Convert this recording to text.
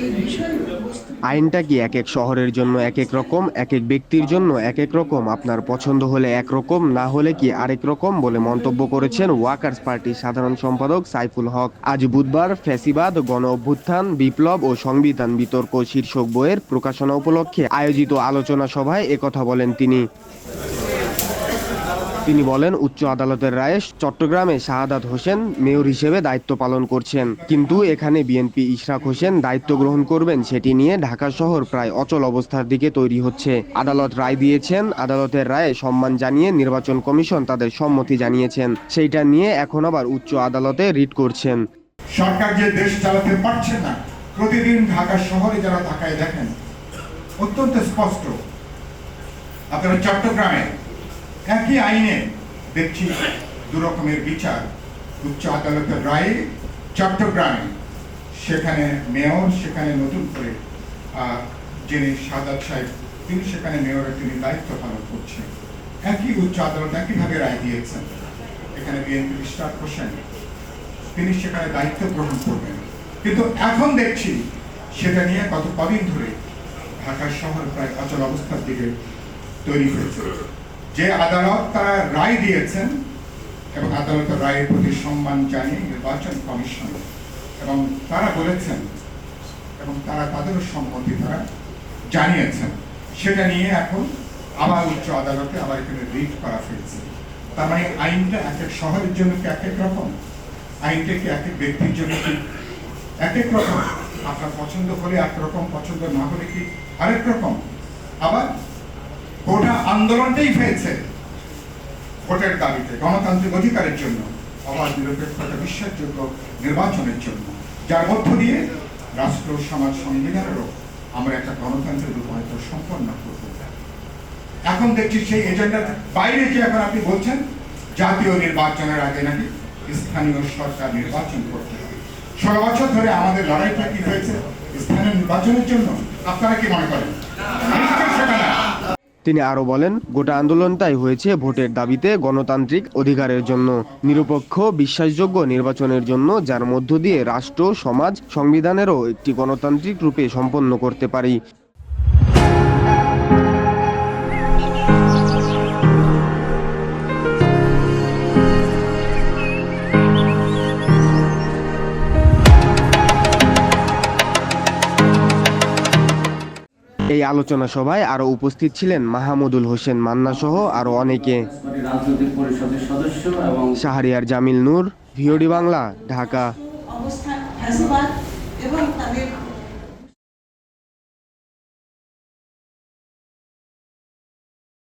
এই বিষয়বস্তু। আইনটা কি এক এক শহরের জন্য এক এক রকম, এক এক ব্যক্তির জন্য এক এক রকম, আপনার পছন্দ হলে একরকম, না হলে কি আরেক রকম বলে মন্তব্য করেছেন ওয়ার্কার্স পার্টির সাধারণ সম্পাদক সাইফুল হক। আজ বুধবার ফ্যাসিবাদ, গণ অভ্যুত্থান, বিপ্লব ও সংবিধান বিতর্ক শীর্ষক বইয়ের প্রকাশনা উপলক্ষে আয়োজিত আলোচনা সভায় একথা বলেন তিনি। তিনি বলেন, উচ্চ আদালতের রায়ে চট্টগ্রামে শাহাদাত হোসেন মেয়র হিসেবে দায়িত্ব পালন করছেন, কিন্তু এখানে বিএনপি ইশরাক হোসেন দায়িত্ব গ্রহণ করবেন সেটি নিয়ে ঢাকা শহর প্রায় অচল অবস্থার দিকে তৈরি হচ্ছে। আদালত রায় দিয়েছেন, আদালতের রায়ে সম্মান জানিয়ে নির্বাচন কমিশন তাদের সম্মতি জানিয়েছেন, সেইটা নিয়ে এখন আবার উচ্চ আদালতে রিট করছেন। সরকার যে দেশ চালাতে পারছে না, প্রতিদিন ঢাকা শহরে যারা তাকায় দেখেন অত্যন্ত স্পষ্ট। আপনারা চট্টগ্রামে একই আইনে দেখছি দু রকমের বিচার। উচ্চ আদালতের রায়ে চট্টগ্রামে সেখানে মেয়র, সেখানে নতুন করে যিনি সাদাত সাহেব, তিনি সেখানে মেয়রের তিনি দায়িত্ব পালন করছেন। একই উচ্চ আদালত একইভাবে রায় দিয়েছেন। এখানে বিএনপি ইশরাক হোসেন তিনি সেখানে দায়িত্ব গ্রহণ করবেন, কিন্তু এখন দেখছি সেটা নিয়ে গত কদিন ধরে ঢাকা শহর প্রায় অচল অবস্থার দিকে তৈরি হয়েছে। যে আদালত তারা রায় দিয়েছেন এবং আদালতের রায়ের প্রতি সম্মান জানিয়ে নির্বাচন কমিশন, এবং তারা বলেছেন এবং তারা তাদেরও সম্মতি তারা জানিয়েছেন, সেটা নিয়ে এখন আবার উচ্চ আদালতে আবার এখানে রিট করা হয়েছে। তার মানে আইনটা এক এক শহরের জন্য কি এক এক রকম, আইনটা কি এক এক ব্যক্তির জন্য কি এক এক রকম? আপনার পছন্দ হলে একরকম, পছন্দ না হলে কি আরেক রকম? আবার গোটা আন্দোলনটাই হয়েছে ভোটের দাবিতে, গণতান্ত্রিক অধিকারের জন্য, অবাধ নিরপেক্ষতা, বিশ্বাসযোগ্য নির্বাচনের জন্য, যার মধ্য দিয়ে রাষ্ট্র, সমাজ, সংবিধানেরও আমরা একটা গণতন্ত্রের রূপায়িত সম্পন্ন করব। এখন দেখছি সেই এজেন্ডার বাইরে যে এখন আপনি বলছেন জাতীয় নির্বাচনের আগে নাকি স্থানীয় সরকার নির্বাচন করতে হবে। 16 বছর ধরে আমাদের লড়াইটা কি হয়েছে স্থানীয় নির্বাচনের জন্য? আপনারা কি মনে করেন? তিনি আরো বলেন, গোটা আন্দোলনটাই হয়েছে ভোটের দাবিতে, গণতান্ত্রিক অধিকারের জন্য, নিরপেক্ষ বিশ্বাসযোগ্য নির্বাচনের জন্য, যার মধ্য দিয়ে রাষ্ট্র, সমাজ, সংবিধানেরও একটি গণতান্ত্রিক রূপে সম্পন্ন করতে পারি। এই আলোচনা সভায় আরো উপস্থিত ছিলেন মাহমুদুল হোসেন মান্না সহ আরো অনেকে। রাজনৈতিক পরিষদের সদস্য এবং শাহরিয়ার জামিল নূর, ভিওডি বাংলা, ঢাকা। অবস্থান ফ্যাসিবাদ এবং তাদের